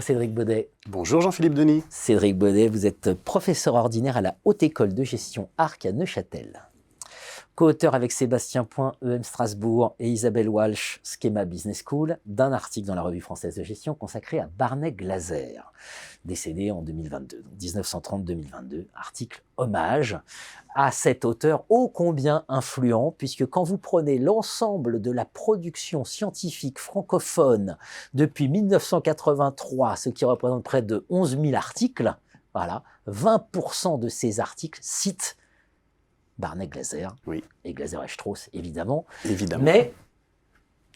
Bonjour Cédric Baudet. Bonjour Jean-Philippe Denis. Cédric Baudet, vous êtes professeur ordinaire à la Haute École de Gestion Arc à Neuchâtel. Co-auteur avec Sébastien Point, EM Strasbourg et Isabelle Walsh, Schema Business School, d'un article dans la Revue française de gestion consacré à Barney Glaser, décédé en 2022, 1930-2022, article hommage à cet auteur ô combien influent, puisque quand vous prenez l'ensemble de la production scientifique francophone depuis 1983, ce qui représente près de 11 000 articles, voilà, 20% de ces articles citent Barney Glaser, oui. Et Glaser et Strauss, évidemment. Évidemment. Mais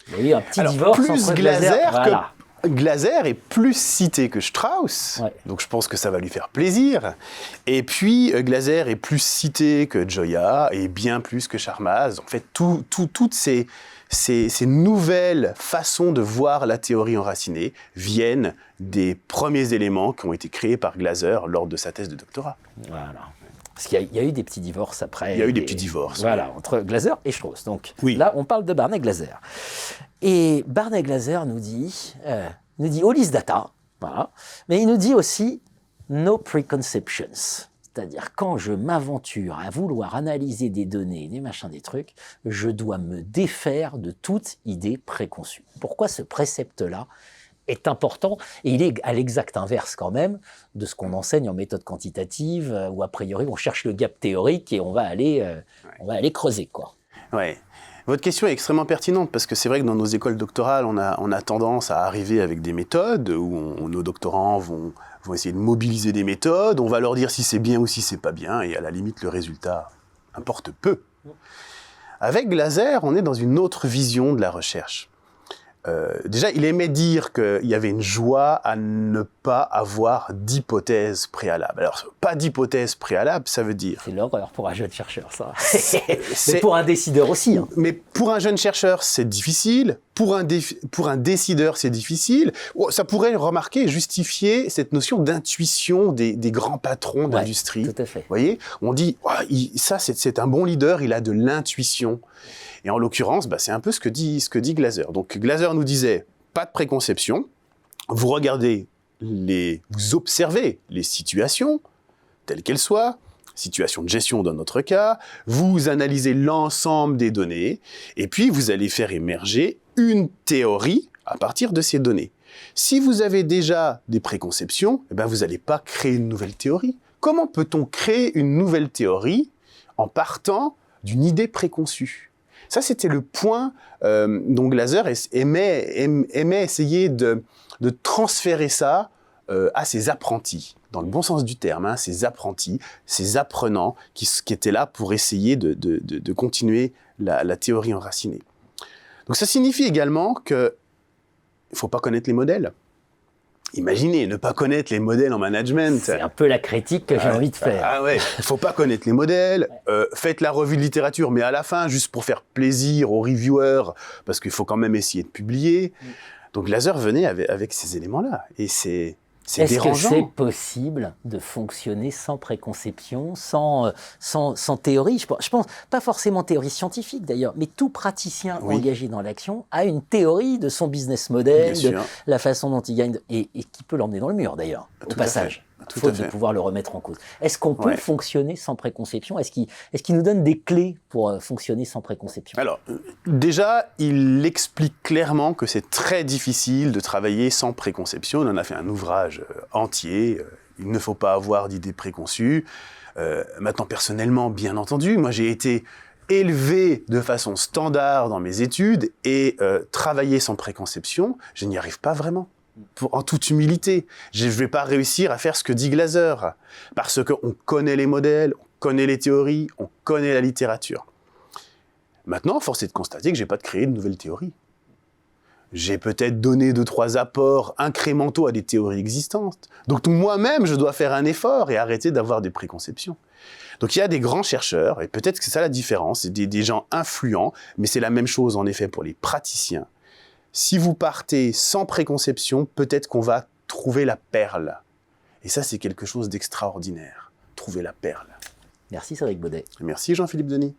il y a eu un petit divorce plus entre Glaser, voilà. Glaser est plus cité que Strauss, ouais. Donc je pense que ça va lui faire plaisir. Et puis Glaser est plus cité que Gioia et bien plus que Charmaz. En fait, toutes ces nouvelles façons de voir la théorie enracinée viennent des premiers éléments qui ont été créés par Glaser lors de sa thèse de doctorat. Voilà. Parce qu'il y a eu des petits divorces après. Il y a eu des petits divorces. Voilà, entre Glaser et Strauss. Donc oui. Là, on parle de Barney Glaser. Et Barney Glaser nous dit all is data, voilà, mais il nous dit aussi no preconceptions. C'est-à-dire, quand je m'aventure à vouloir analyser des données, des machins, des trucs, je dois me défaire de toute idée préconçue. Pourquoi ce précepte-là est important, et il est à l'exact inverse quand même de ce qu'on enseigne en méthode quantitative, où a priori on cherche le gap théorique et on va aller creuser, quoi. Ouais. Votre question est extrêmement pertinente parce que c'est vrai que dans nos écoles doctorales, on a tendance à arriver avec des méthodes où nos doctorants vont essayer de mobiliser des méthodes, on va leur dire si c'est bien ou si c'est pas bien, et à la limite le résultat importe peu. Avec Glaser, on est dans une autre vision de la recherche. Déjà, il aimait dire qu'il y avait une joie à ne pas avoir d'hypothèse préalable. Alors, pas d'hypothèse préalable, ça veut dire... C'est l'horreur pour un jeune chercheur, ça. Mais pour un décideur aussi. Hein. Mais pour un jeune chercheur, c'est difficile. Pour un décideur, c'est difficile. Ça pourrait remarquer, justifier cette notion d'intuition des grands patrons d'industrie. Tout à fait. Vous voyez, on dit, ça, c'est un bon leader, il a de l'intuition. Et en l'occurrence, c'est un peu ce que dit Glaser. Donc Glaser nous disait, pas de préconception, vous regardez, vous observez les situations, telles qu'elles soient, situation de gestion dans notre cas, vous analysez l'ensemble des données, et puis vous allez faire émerger une théorie à partir de ces données. Si vous avez déjà des préconceptions, vous n'allez pas créer une nouvelle théorie. Comment peut-on créer une nouvelle théorie en partant d'une idée préconçue ? Ça, c'était le point dont Glaser aimait essayer de transférer ça à ses apprentis, dans le bon sens du terme, ses apprentis, ses apprenants qui étaient là pour essayer de continuer la théorie enracinée. Donc ça signifie également qu'il ne faut pas connaître les modèles. Imaginez, ne pas connaître les modèles en management. C'est un peu la critique que j'ai envie de faire. Ah ouais, il ne faut pas connaître les modèles. Faites la revue de littérature, mais à la fin, juste pour faire plaisir aux reviewers, parce qu'il faut quand même essayer de publier. Donc Glaser venait avec ces éléments-là. Et c'est dérangeant. Est-ce que c'est possible de fonctionner sans préconception, sans théorie ? Je pense, pas forcément théorie scientifique d'ailleurs, mais tout praticien engagé dans l'action a une théorie de son business model, de la façon dont il gagne, et qui peut l'emmener dans le mur d'ailleurs, au passage. Faute de pouvoir le remettre en cause. Est-ce qu'on peut fonctionner sans préconception ? Est-ce qu'il nous donne des clés pour fonctionner sans préconception ? Alors, déjà, il explique clairement que c'est très difficile de travailler sans préconception. Il en a fait un ouvrage entier. Il ne faut pas avoir d'idées préconçues. Maintenant, personnellement, bien entendu, moi j'ai été élevé de façon standard dans mes études et travailler sans préconception, je n'y arrive pas vraiment. En toute humilité, je ne vais pas réussir à faire ce que dit Glaser, parce qu'on connaît les modèles, on connaît les théories, on connaît la littérature. Maintenant, force est de constater que je n'ai pas créé de nouvelles théories. J'ai peut-être donné 2-3 apports incrémentaux à des théories existantes. Donc moi-même, je dois faire un effort et arrêter d'avoir des préconceptions. Donc il y a des grands chercheurs, et peut-être que c'est ça la différence, c'est des gens influents, mais c'est la même chose en effet pour les praticiens. Si vous partez sans préconception, peut-être qu'on va trouver la perle. Et ça, c'est quelque chose d'extraordinaire. Trouver la perle. Merci Cédric Baudet. Merci Jean-Philippe Denis.